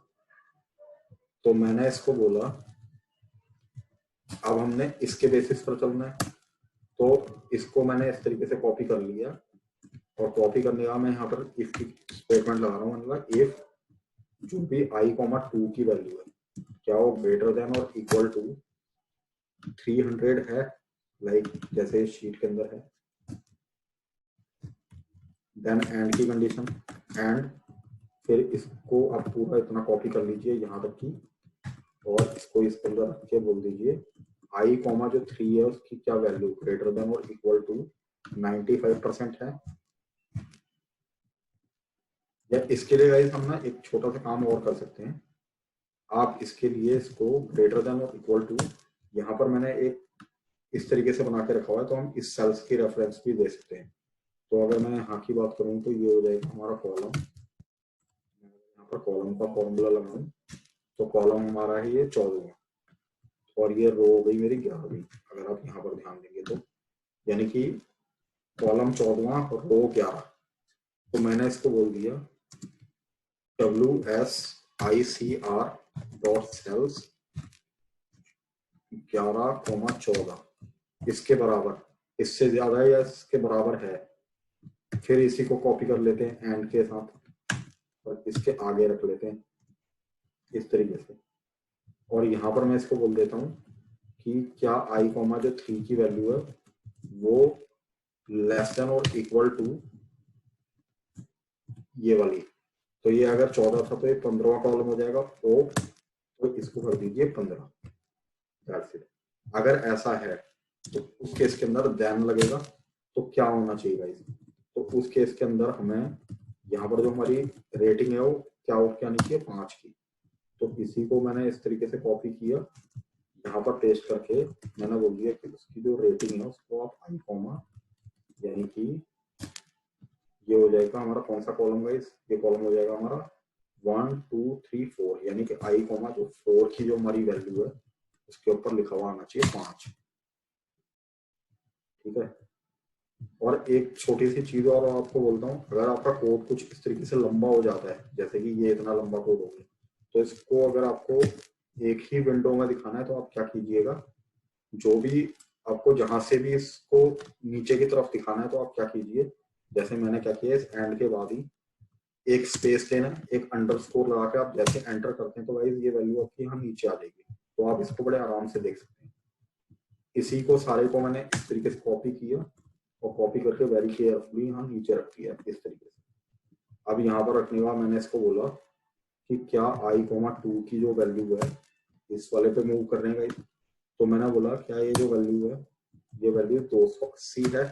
तो मैंने इसको बोला अब हमने इसके बेसिस पर चलना है। तो इसको मैंने इस तरीके से कॉपी कर लिया और कॉपी करने का मैं यहाँ पर इफ की स्टेटमेंट लगा रहा हूँ। मतलब इफ जो भी I, 2 की वैल्यू है क्या वो ग्रेटर देन और इक्वल टू 300 है, लाइक जैसे शीट के अंदर है। देन एंड की कंडीशन, एंड फिर इसको आप पूरा इतना कॉपी कर लीजिए यहाँ तक की और इसको इसके अंदर रख के बोल दीजिए I, जो 3 है उसकी क्या वैल्यू ग्रेटर देन और इक्वल टू 95% है। या इसके लिए गाइस हम ना एक छोटा सा काम और कर सकते हैं। आप इसके लिए इसको ग्रेटर देन और इक्वल टू यहाँ पर मैंने एक इस तरीके से बना के रखा हुआ है, तो हम इस सेल्स की रेफरेंस भी दे सकते हैं। तो अगर मैं यहाँ की बात करूँ तो ये हो जाएगा हमारा कॉलम। यहाँ पर कॉलम का फॉर्मूला लगाऊं तो कॉलम हमारा है ये 14 और ये रो हो गई मेरी 11वीं। अगर आप यहाँ पर ध्यान देंगे तो यानी कि कॉलम 14 और रो 11। तो मैंने इसको बोल दिया WSICR.cells 11,14 इसके बराबर, इससे ज्यादा या इसके बराबर है। फिर इसी को कॉपी कर लेते हैं एंड के साथ और इसके आगे रख लेते हैं इस तरीके से। और यहाँ पर मैं इसको बोल देता हूँ कि क्या i कॉमा जो 3 की वैल्यू है वो लेस देन और इक्वल टू ये वाली। तो ये अगर 14 था तो ये 15वां कॉलम हो जाएगा ओ, तो इसको कर दीजिए 15। अगर ऐसा है तो उस केस के अंदर देन लगेगा। तो क्या होना चाहिए गाइस, तो उस केस के अंदर हमें यहाँ पर जो हमारी रेटिंग है वो क्या और क्या नहीं चाहिए 5 की। तो इसी को मैंने इस तरीके से कॉपी किया, यहाँ पर पेस्ट करके मैंने बोल दिया कि उसकी जो रेटिंग है उसको आप i कॉमा, यानी कि ये हो जाएगा हमारा कौन सा कॉलम गाइस, ये कॉलम हो जाएगा हमारा 1 2 3 4, यानी कि i कॉमा जो 4 की जो हमारी वैल्यू है उसके ऊपर लिखा हुआ आना चाहिए 5। ठीक है। और एक छोटी सी चीज और आपको बोलता हूँ, अगर आपका कोड कुछ इस तरीके से लंबा हो जाता है, जैसे कि ये इतना लंबा कोड हो गया, तो इसको अगर आपको एक ही विंडो में दिखाना है तो आप क्या कीजिएगा, जो भी आपको जहां से भी इसको नीचे की तरफ दिखाना है तो आप क्या कीजिए, जैसे मैंने क्या किया इस एंड के बाद ही एक स्पेस लेना, एक अंडरस्कोर लगा के आप जैसे एंटर करते हैं तो गाइस ये वैल्यू आपकी यहाँ नीचे आ जाएगी। तो आप इसको बड़े आराम से देख सकते हैं। इसी को सारे को मैंने इस तरीके से कॉपी किया और कॉपी करके वेरी केयरफुली यहाँ नीचे रख दिया इस तरीके से। अब यहाँ पर रखने के बाद मैंने इसको बोला कि क्या i कॉमा 2 की जो वैल्यू है इस वाले पे मूव करने का, तो मैंने बोला क्या ये जो वैल्यू है ये वैल्यू 280 है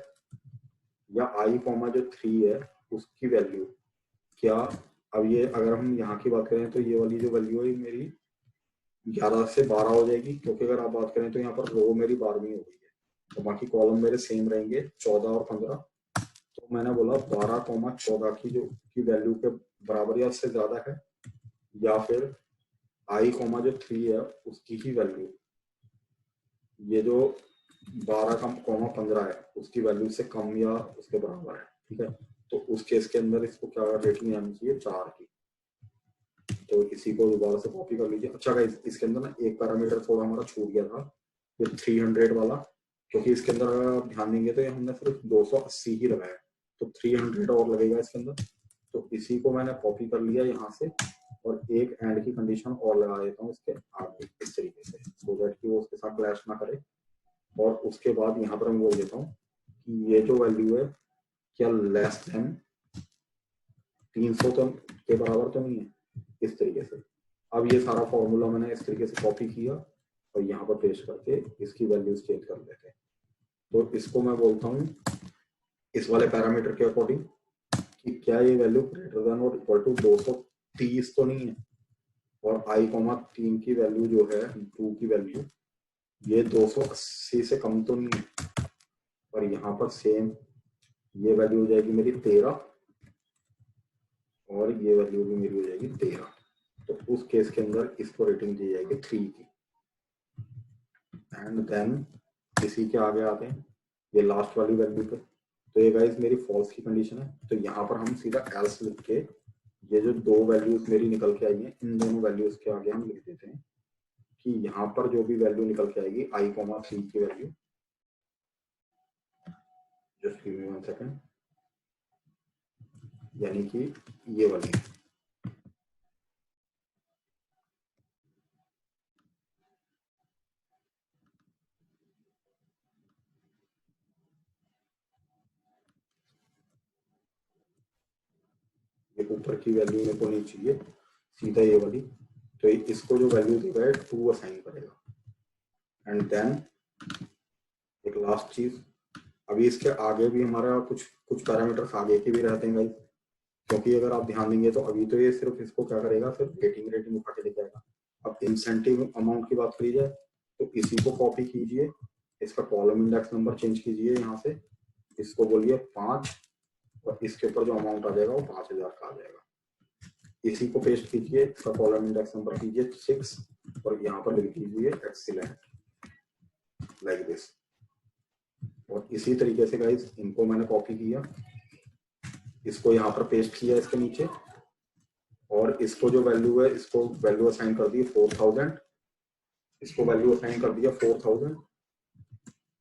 या i कॉमा जो 3 है उसकी वैल्यू क्या। अब ये अगर हम यहाँ की बात करें तो ये वाली जो वैल्यू है मेरी 11 से 12 हो जाएगी, क्योंकि अगर आप बात करें तो यहाँ पर रो मेरी 12वीं हो गई है, तो बाकी कॉलम मेरे सेम रहेंगे 14 और 15। तो मैंने बोला 12,14 की जो की वैल्यू के बराबर या उससे ज्यादा है, या फिर i कॉमा जो 3 है उसकी ही वैल्यू, ये जो 12,15 है उसकी वैल्यू से कम या उसके बराबर है। ठीक है। तो उस केस के अंदर इसको क्या रेटिंग आनी चाहिए 4 की। तो इसी को दोबारा से कॉपी कर लीजिए। अच्छा गाइस, इसके अंदर ना एक पैरामीटर थोड़ा हमारा छूट गया था, ये 300 वाला, क्योंकि इसके अंदर अगर आप ध्यान देंगे तो हमने सिर्फ 280 ही लगाया, तो 300 और लगेगा इसके अंदर। तो इसी को मैंने कॉपी कर लिया यहाँ से और एक एंड की कंडीशन और लगा देता हूँ इसके आगे इस तरीके से, सो दैट कि वो उसके साथ क्लैश ना करे। और उसके बाद यहाँ पर मैं बोल देता हूँ कि ये जो वैल्यू है क्या लेस देन 300 तो के बराबर तो नहीं है, इस तरीके से। अब ये सारा फॉर्मूला मैंने इस तरीके से कॉपी किया और यहाँ पर पेस्ट करके इसकी वैल्यूज चेंज कर लेते हैं। तो इसको मैं बोलता हूँ इस वाले पैरामीटर के अकॉर्डिंग कि क्या ये वैल्यू ग्रेटर देन और इक्वल टू 230 तो नहीं है, और i कॉमा 3 की वैल्यू जो है 2 की वैल्यू ये 280 से कम तो नहीं है। और यहाँ पर सेम ये वैल्यू हो जाएगी मेरी 13 और ये वैल्यू भी मेरी हो जाएगी 13। तो उस केस के अंदर इसको रेटिंग दी जाएगी 3 की। एंड देन इसी के आगे आते हैं ये लास्ट वाली वैल्यू पे। तो ये गाइस मेरी फॉल्स की कंडीशन है, तो यहाँ पर हम सीधा एल्स लिख के ये जो दो वैल्यूज मेरी निकल के आई हैं इन दोनों वैल्यूज के आगे हम लिख देते हैं कि यहाँ पर जो भी वैल्यू निकल के आएगी i कॉमा 3 की value, just give me 1 second, यानी कि ये वाली ये ऊपर की वैल्यू मेरे को नहीं चाहिए, सीधा ये वाली। तो इसको जो वैल्यू देगा 2 असाइन करेगा। एंड देन एक लास्ट चीज, अभी इसके आगे भी हमारा कुछ कुछ पैरामीटर्स आगे के भी रहते हैं गाइस, क्योंकि अगर आप ध्यान देंगे तो अभी तो ये सिर्फ इसको क्या करेगा, सिर्फ रेटिंग उठा के लेके आएगा। अब इंसेंटिव अमाउंट की बात करी जाए तो इसी को कॉपी कीजिए, इसका कॉलम इंडेक्स नंबर चेंज कीजिए यहाँ से, इसको बोलिए 5 और इसके ऊपर जो अमाउंट आ जाएगा वो 5,000 का आ जाएगा। इसी को पेस्ट कीजिए, इसका कॉलम इंडेक्स नंबर कीजिए 6 और यहाँ पर लिख दीजिए एक्सीलेंट लाइक दिस। और इसी तरीके से गाइस इनको मैंने कॉपी किया इसको यहाँ पर पेस्ट किया इसके नीचे, और इसको जो वैल्यू है इसको वैल्यू असाइन कर दी 4000, इसको वैल्यू असाइन कर दिया 4000,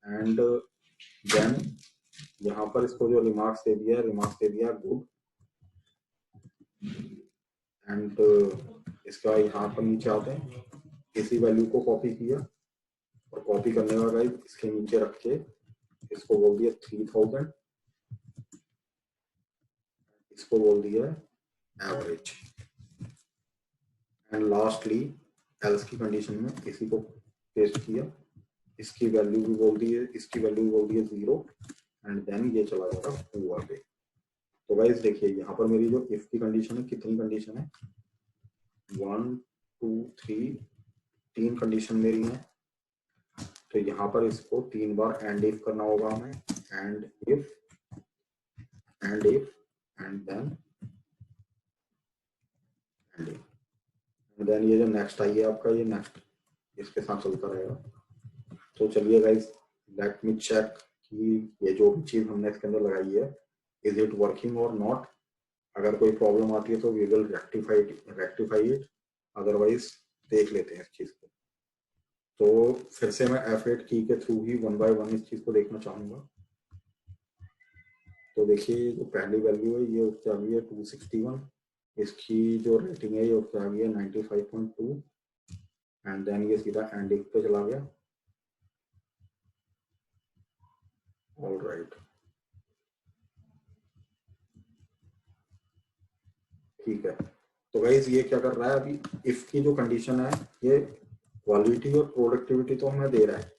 एंड देन यहाँ पर इसको जो रिमार्क्स दे दिया गुड, एंड इसका यहाँ पर नीचे आते हैं, इसी वैल्यू को कॉपी किया, और कॉपी करने का गाइस इसके नीचे रख के इसको बोल दिया 3000, इसको बोल दिया एवरेज, एंड लास्टली एल्स की कंडीशन में इसी को पेस्ट किया, इसकी वैल्यू भी बोल दी है, इसकी वैल्यू बोल दी है 0, एंड देन ये चला जाएगा हुआ पे। तो गाइस देखिए यहाँ पर मेरी जो इफ की कंडीशन है, कितनी कंडीशन है, 1 2 3, 3 कंडीशन मेरी है। तो यहाँ पर इसको 3 बार एंड इफ करना होगा हमें, end if and then end if, and then ये जो नेक्स्ट आई है आपका, ये नेक्स्ट इसके साथ चलता रहेगा। तो चलिए गाइस लेट मी चेक कि ये जो भी चीज हमने इसके अंदर लगाई है इज इट वर्किंग और नॉट। अगर कोई प्रॉब्लम आती है तो we will rectify it, otherwise देख लेते हैं इस चीज को। तो फिर से मैं F8 की के थ्रू ही 1 बाय 1 इस चीज को देखना चाहूंगा। तो देखिए जो पहली वैल्यू है ये उठ के आ गई है 261, इसकी जो रेटिंग है ये उठ के आ गई है 95.2, एंड देन ये सीधा एंड इफ पे चला गया। ऑल राइट, ठीक है। तो गाइज ये क्या कर रहा है, अभी इफ की जो कंडीशन है ये क्वालिटी और प्रोडक्टिविटी तो हमें दे रहा है,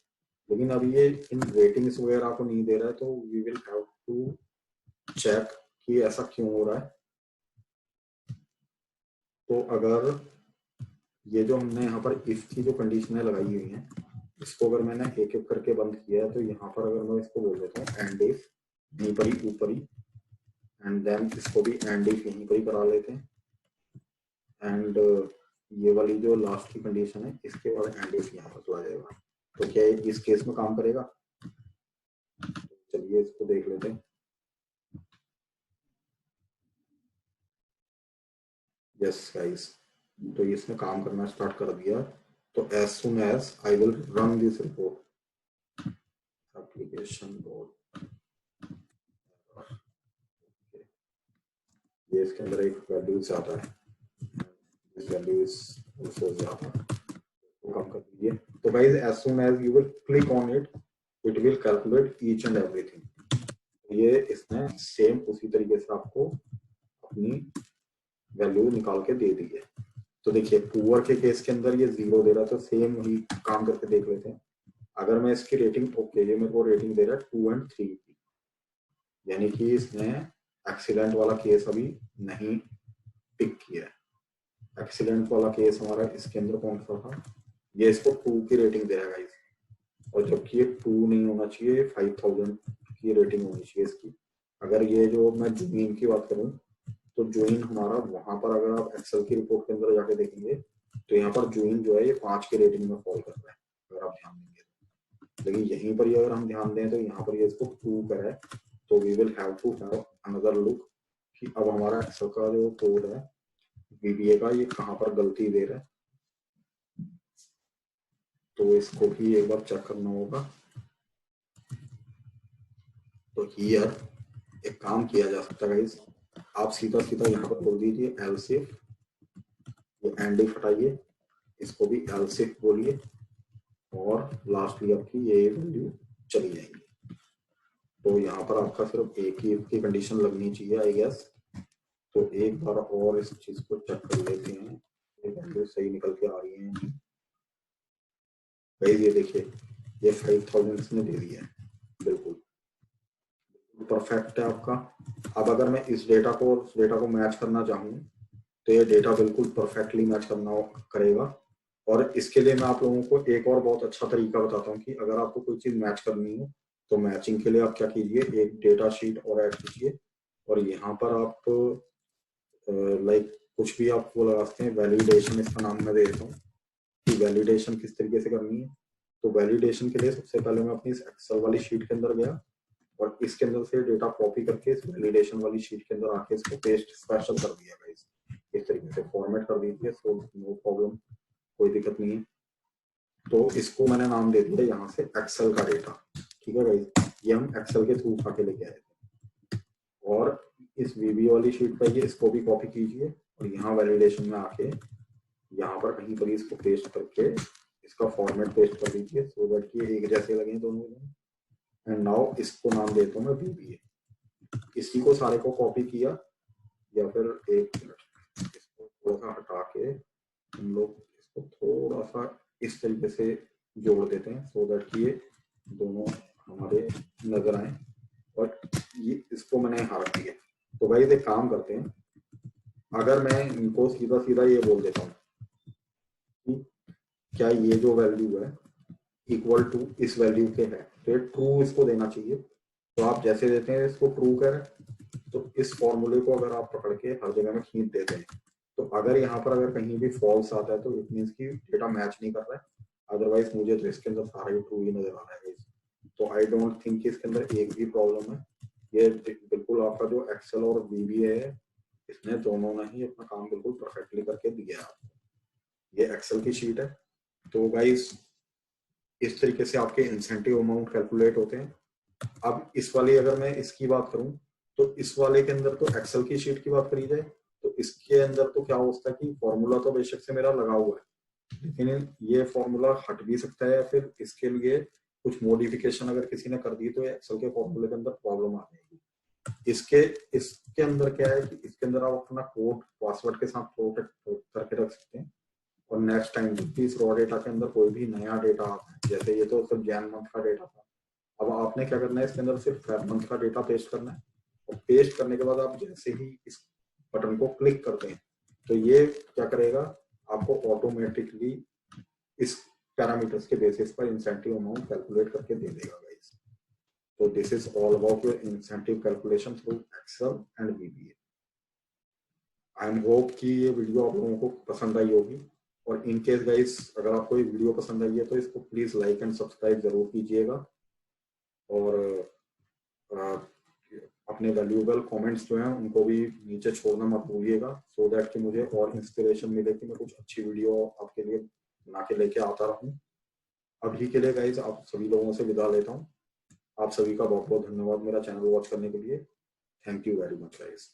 लेकिन अभी ये इन रेटिंग्स वगैरह को नहीं दे रहा है। तो we will have to check कि ऐसा क्यों हो रहा है। तो अगर ये जो हमने यहाँ पर इफ की जो कंडीशनें लगाई हुई हैं इसको अगर मैंने एक एक करके बंद किया है, तो यहाँ पर अगर मैं इसको बोल देता हूँ एंड इफ यहीं पर ही ऊपर ही, एंड देन इसको भी एंड इफ यहीं पर ही करा लेते हैं, एंड ये वाली जो लास्ट की कंडीशन है इसके बाद एंड इफ यहाँ पर चला जाएगा। तो क्या इस केस में काम करेगा? चलिए इसको देख लेते हैं। यस गाइस, तो इसने काम करना स्टार्ट कर दिया। तो as soon as I will run this report application dot, ये इसके अंदर एक वैल्यू आता है, दिस वैल्यू इज आल्सो ज्यादा, तो कम कर दीजिए। तो guys as soon as you will click on it, it will calculate each and everything. ये इसने सेम उसी तरीके से आपको अपनी वैल्यू निकाल के दे दी है। तो देखिए पुअर के केस के अंदर ये 0 दे रहा, तो सेम ही काम करके देख लेते हैं। अगर मैं इसकी रेटिंग, ओके ये मेरे को रेटिंग दे रहा है 2 और 3 की, यानी कि इसने एक्सीलेंट वाला केस अभी नहीं पिक किया है। एक्सीलेंट वाला केस हमारा इसके अंदर कौन सा था, ये इसको 2 की रेटिंग दे रहा है, और जबकि ये 2 नहीं होना चाहिए, 5000 की रेटिंग होनी चाहिए इसकी। अगर ये जो मैं जमीन की बात करूं तो ज्वाइन हमारा वहां पर, अगर आप एक्सेल की रिपोर्ट के अंदर जाके देखेंगे तो यहाँ पर ज्वाइन जो है ये 5 की रेटिंग में फॉल कर रहा है, अगर आप ध्यान देंगे। लेकिन यहीं पर अगर हम ध्यान दें तो यहाँ पर ये इसको 2 कर है। तो we will have to have another look कि अब हमारा एक्सेल का जो कोड है VBA का, ये कहाँ पर गलती दे रहा है। तो इसको भी एक बार चेक करना होगा। तो हियर एक काम किया जा सकता है, आप सीधा सीधा यहाँ पर बोल दीजिए एल्स इफ, ये एंड इफ हटाइए, इसको भी एल्स इफ बोलिए, और लास्टली आपकी ये वैल्यू चली जाएंगी। तो यहाँ पर आपका सिर्फ एक ही इफ की कंडीशन लगनी चाहिए आई गेस। तो एक बार और इस चीज को चेक कर लेते हैं, ये वैल्यू सही निकल के आ रही है। भाई ये देखिए ये 5000 इसने दे दिया है, बिल्कुल परफेक्ट है आपका। अब अगर मैं इस डेटा को मैच करना चाहूँ तो ये डेटा बिल्कुल परफेक्टली मैच करना करेगा। और इसके लिए मैं आप लोगों को एक और बहुत अच्छा तरीका बताता हूँ कि अगर आपको कोई चीज मैच करनी हो तो मैचिंग के लिए आप क्या कीजिए, एक डेटा शीट और ऐड कीजिए, और यहाँ पर आप लाइक कुछ भी आप वो लगा सकते हैं, वैलिडेशन इसका नाम मैं दे देता हूँ कि वैलिडेशन किस तरीके से करनी है। तो वैलिडेशन के लिए सबसे पहले मैं अपनी एक्सेल वाली शीट के अंदर गया, और इसके अंदर से डेटा कॉपी करके इस वैलिडेशन वाली शीट के अंदर आके इसको पेस्ट स्पेशल कर दिया गाइस, इस तरीके से फॉर्मेट कर दीजिए, सो नो प्रॉब्लम, कोई दिक्कत नहीं है। तो इसको मैंने नाम दे दिया यहाँ से एक्सेल का डेटा, ठीक है गाइस, ये हम एक्सेल के थ्रू उठा के लेके आए थे। और इस वीबी वाली शीट पर ये इसको भी कॉपी कीजिए और यहाँ वैलिडेशन में आके यहाँ पर कहीं पर इसको पेस्ट करके इसका फॉर्मेट पेस्ट कर दीजिए, सो दैट कि एक जैसे लगे दोनों। एंड नाउ इसको नाम देता हूँ मैं बीबीए। इसी को सारे को कॉपी किया, या फिर एक मिनट इसको थोड़ा सा हटा के हम लोग इसको थोड़ा सा इस तरीके से जोड़ देते हैं, सो दैट कि ये दोनों हमारे नजर आए। और ये इसको मैंने यहाँ रख दिया। तो भाई एक काम करते हैं, अगर मैं इनको सीधा सीधा ये बोल देता हूँ कि क्या ये जो वैल्यू है इक्वल टू इस वैल्यू के है, तो ये ट्रू इसको देना चाहिए। तो आप जैसे देते हैं इसको ट्रू कर, तो इस फॉर्मूले को अगर आप पकड़ के हर जगह में खींच देते हैं, तो अगर यहाँ पर अगर कहीं भी फॉल्स आता है तो इट मीन्स की डेटा मैच नहीं कर रहा है, अदरवाइज मुझे तो इसके अंदर सारा ही ट्रू ही नजर आ रहा है। तो आई डोंट थिंक कि इसके अंदर एक भी प्रॉब्लम है। ये बिल्कुल आपका जो एक्सेल और वीबीए है, इसने दोनों ने ही अपना काम बिल्कुल परफेक्टली करके दिया है आपको। ये एक्सेल की शीट है। तो गाइस इस तरीके से आपके इंसेंटिव अमाउंट कैलकुलेट होते हैं। अब इस वाले अगर मैं इसकी बात करूं, तो इस वाले के अंदर तो एक्सेल की शीट की बात करी जाए तो इसके अंदर तो क्या होता है कि फॉर्मूला तो बेशक से मेरा लगा हुआ है, लेकिन ये फॉर्मूला हट भी सकता है, फिर इसके लिए कुछ मॉडिफिकेशन अगर किसी ने कर दी तो एक्सेल के फॉर्मूले के अंदर प्रॉब्लम आ जाएगी। इसके अंदर क्या है कि इसके अंदर आप अपना कोड पासवर्ड के साथ प्रोटेक्ट करके रख सकते हैं। और नेक्स्ट टाइम इस रॉ डेटा के अंदर कोई भी नया डेटा आता है, जैसे ये तो सिर्फ जैन मंथ का डेटा था, अब आपने क्या करना है इसके अंदर सिर्फ फेब मंथ का डेटा पेस्ट करना है। और पेस्ट करने के बाद आप जैसे ही इस बटन को क्लिक करते हैं तो ये क्या करेगा, आपको ऑटोमेटिकली इस पैरामीटर्स के बेसिस पर इंसेंटिव अमाउंट कैलकुलेट करके दे देगा गाइस। तो this is all about your incentive calculation through Excel and VBA. I am hope कि ये वीडियो आप लोगों को पसंद आई होगी। और इन केस गाइस अगर आपको ये वीडियो पसंद आई है तो इसको प्लीज लाइक एंड सब्सक्राइब जरूर कीजिएगा। और अपने वैल्यूएबल कमेंट्स जो हैं उनको भी नीचे छोड़ना मत भूलिएगा, सो दैट कि मुझे और इंस्पिरेशन मिले कि मैं कुछ अच्छी वीडियो आपके लिए बना के लेके आता रहूं। अभी के लिए गाइस आप सभी लोगों से विदा लेता हूं। आप सभी का बहुत बहुत धन्यवाद मेरा चैनल वॉच करने के लिए। Thank you very much guys.